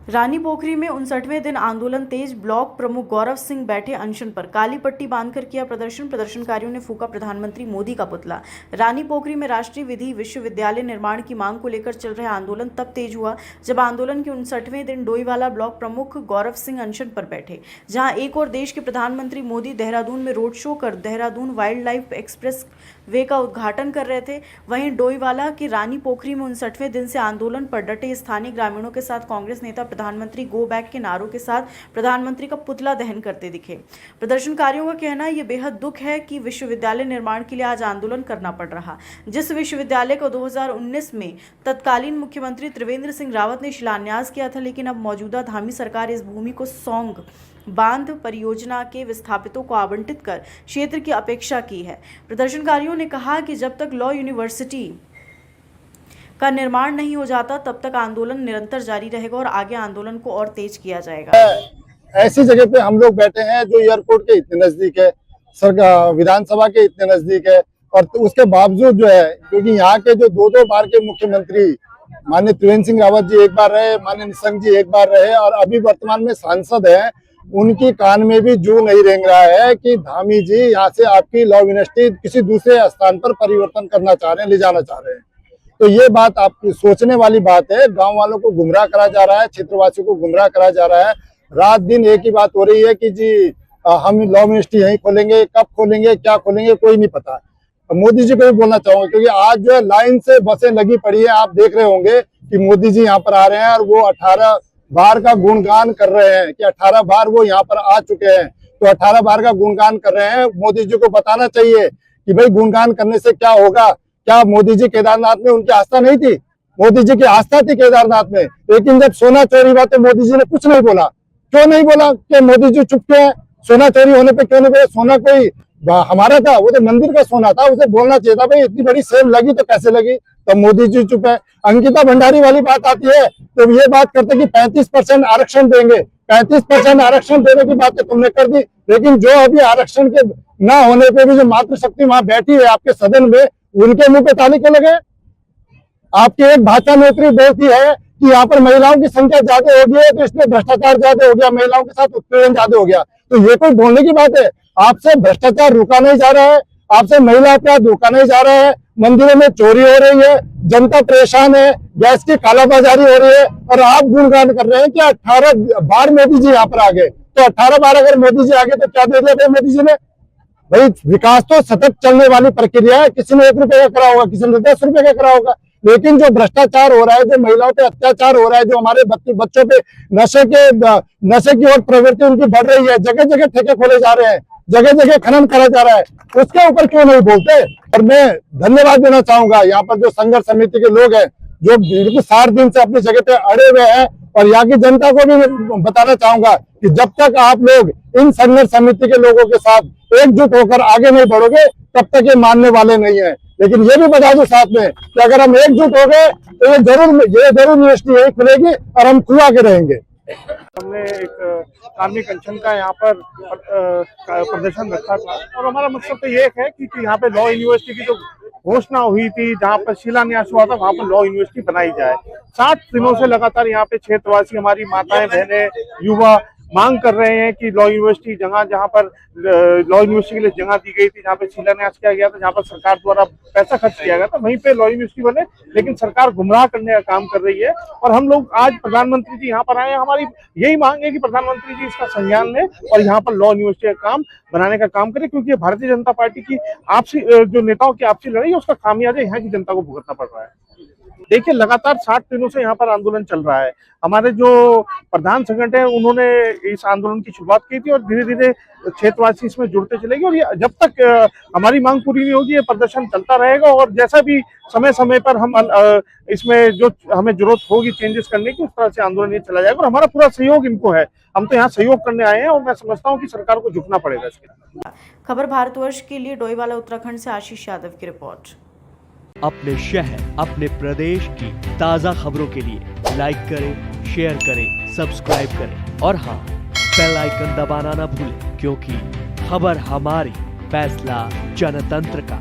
रानी पोखरी में 59वें दिन आंदोलन तेज। ब्लॉक प्रमुख गौरव सिंह बैठे अनशन पर। काली पट्टी बांधकर किया प्रदर्शन। प्रदर्शनकारियों ने फूंका प्रधानमंत्री मोदी का पुतला। रानी पोखरी में राष्ट्रीय विधि विश्वविद्यालय निर्माण की मांग को लेकर चल रहा आंदोलन तब तेज हुआ जब आंदोलन के 59वें दिन डोईवाला ब्लॉक प्रमुख गौरव सिंह अनशन पर बैठे। जहां एक और देश के प्रधानमंत्री मोदी देहरादून में रोड शो कर Dehradun wild life express way का उद्घाटन कर रहे थे, वहीं डोईवाला के रानी पोखरी में 59वें दिन से आंदोलन पर डटे स्थानीय ग्रामीणों के साथ कांग्रेस नेता प्रधानमंत्री गो बैक के नारों के साथ प्रधानमंत्री का पुतला दहन करते दिखे। प्रदर्शनकारियों का कहना है, ये बेहद दुख है कि विश्वविद्यालय निर्माण के लिए आज आंदोलन करना पड़ रहा। जिस विश्वविद्यालय को 2019 में तत्कालीन मुख्यमंत्री त्रिवेंद्र सिंह रावत ने शिलान्यास किया था, लेकिन अब मौजूदा धामी सरकार इस भूमि को सौंग बांध परियोजना के विस्थापितों को आवंटित कर क्षेत्र की अपेक्षा की है। प्रदर्शनकारियों ने कहा कि जब तक लॉ यूनिवर्सिटी का निर्माण नहीं हो जाता तब तक आंदोलन निरंतर जारी रहेगा और आगे आंदोलन को और तेज किया जाएगा। ऐसी जगह पे हम लोग बैठे हैं जो एयरपोर्ट के इतने नजदीक है, सरकार विधानसभा के इतने नजदीक है, और तो उसके बावजूद जो है, क्योंकि यहाँ के जो दो बार के मुख्यमंत्री माननीय त्रिवेंद्र सिंह रावत जी एक बार रहे, माननीय निशंक जी एक बार रहे, और अभी वर्तमान में सांसद हैं, उनकी कान में भी जू नहीं रेंग रहा है कि धामी जी यहाँ से आपकी लॉ यूनिवर्सिटी किसी दूसरे स्थान पर परिवर्तन करना चाह रहे हैं, ले जाना चाह रहे हैं। तो ये बात आप सोचने वाली बात है। गांव वालों को गुमराह करा जा रहा है, क्षेत्रवासियों को गुमराह करा जा रहा है। रात दिन एक ही बात हो रही है कि जी हम लॉ यूनिवर्सिटी यहीं खोलेंगे, कब खोलेंगे, क्या खोलेंगे, कोई नहीं पता। मोदी जी को भी बोलना चाहूंगा, क्योंकि आज जो है लाइन से बसें लगी पड़ी है। आप देख रहे होंगे कि मोदी जी यहाँ पर आ रहे हैं और वो 18 बार का गुणगान कर रहे हैं कि 18 बार वो यहाँ पर आ चुके हैं, तो 18 बार का गुणगान कर रहे हैं। मोदी जी को बताना चाहिए कि भाई गुणगान करने से क्या होगा। क्या मोदी जी केदारनाथ में उनकी आस्था नहीं थी? मोदी जी की आस्था थी केदारनाथ में, लेकिन जब सोना चोरी हुआ तो मोदी जी ने कुछ नहीं बोला। क्यों नहीं बोला कि मोदी जी चुप क्यों है? सोना चोरी होने पे क्यों नहीं बोले? सोना कोई हमारा था, वो तो मंदिर का सोना था, उसे बोलना चाहिए था भाई इतनी बड़ी सेल लगी तो कैसे लगी। तो मोदी जी चुप है। अंकिता भंडारी वाली बात आती है तो ये बात करते कि 35% आरक्षण देंगे। 35% आरक्षण देने की बात तुमने कर दी, लेकिन जो अभी आरक्षण के ना होने पे भी जो मातृशक्ति वहां बैठी है आपके सदन में, उनके मुंह पे ताली क्यों लगे? आपकी एक भाषा नेत्री बोलती है कि यहाँ पर महिलाओं की संख्या ज्यादा हो गई है तो इसमें भ्रष्टाचार ज्यादा हो गया, महिलाओं के साथ उत्पीड़न ज्यादा हो गया। तो ये कोई बोलने की बात है? आपसे भ्रष्टाचार रुका नहीं जा रहा है, आपसे महिला अपराध रुका नहीं जा रहा है, मंदिरों में चोरी हो रही है, जनता परेशान है, गैस की कालाबाजारी हो रही है, और आप गुणगान कर रहे हैं कि 18 बार मोदी जी यहाँ पर आ गए। तो 18 बार अगर मोदी जी आ गए तो क्या दे दिया मोदी जी ने? भाई विकास तो सतत चलने वाली प्रक्रिया है। किसी ने 1 रुपए का करा होगा, किसी ने 10 रुपए का करा होगा, लेकिन जो भ्रष्टाचार हो रहा है, जो महिलाओं पे अत्याचार हो रहा है, जो हमारे बच्चों पे नशे की ओर प्रवृत्ति उनकी बढ़ रही है, जगह जगह ठेके खोले जा रहे हैं, जगह जगह खनन करा जा रहा है, उसके ऊपर क्यों नहीं बोलते? और मैं धन्यवाद देना चाहूंगा यहाँ पर जो संघर्ष समिति के लोग हैं, जो बिल्कुल 60 दिन से अपनी जगह पे अड़े हुए हैं, और यहाँ की जनता को भी बताना चाहूंगा कि जब तक आप लोग इन संघर्ष समिति के लोगों के साथ एकजुट होकर आगे नहीं बढ़ोगे तब तक ये मानने वाले नहीं है। लेकिन ये भी बता दो साथ में कि अगर हम एकजुट हो गए तो ये जरूर यूनिवर्सिटी यही खुलेगी और हम खुआ के रहेंगे। हमने एक कार्मिक अनशन का यहाँ पर प्रदर्शन रखा था, और हमारा मकसद तो ये है कि यहाँ पे लॉ यूनिवर्सिटी की जो घोषणा हुई थी, जहाँ पर शिलान्यास हुआ था, वहाँ पर लॉ यूनिवर्सिटी बनाई जाए। 60 दिनों से लगातार यहाँ पे क्षेत्रवासी, हमारी माताएं बहनें, युवा मांग कर रहे हैं कि लॉ यूनिवर्सिटी जहाँ पर लॉ यूनिवर्सिटी के लिए जगह दी गई थी, जहाँ पे शिलान्यास किया गया था, जहाँ पर सरकार द्वारा पैसा खर्च किया गया था, वहीं पे लॉ यूनिवर्सिटी बने। लेकिन सरकार गुमराह करने का काम कर रही है, और हम लोग आज प्रधानमंत्री जी यहाँ पर आए हैं। हमारी यही मांग है कि प्रधानमंत्री जी इसका संज्ञान लें और यहाँ पर लॉ यूनिवर्सिटी का काम बनाने का काम करें, क्योंकि भारतीय जनता पार्टी की आपसी जो नेताओं की आपसी लड़ाई है, उसका खामियाजा यहाँ की जनता को भुगतना पड़ रहा है। देखिए, लगातार 60 दिनों से यहाँ पर आंदोलन चल रहा है। हमारे जो प्रधान संगठन है, उन्होंने इस आंदोलन की शुरुआत की थी, और धीरे धीरे क्षेत्रवासी इसमें जुड़ते चलेंगे, और ये जब तक हमारी मांग पूरी नहीं होगी ये प्रदर्शन चलता रहेगा। और जैसा भी समय समय पर हम इसमें जो हमें जरूरत होगी चेंजेस करने की, उस तरह से आंदोलन ये चला जाएगा, और हमारा पूरा सहयोग इनको है। हम तो यहाँ सहयोग करने आए हैं, और मैं समझता हूँ कि सरकार को झुकना पड़ेगा इसके। खबर भारतवर्ष के लिए डोईवाला उत्तराखंड से आशीष यादव की रिपोर्ट। अपने शहर, अपने प्रदेश की ताज़ा खबरों के लिए लाइक करें, शेयर करें, सब्सक्राइब करें, और हाँ, बेल आइकन दबाना ना भूलें, क्योंकि खबर हमारी, फैसला जनतंत्र का।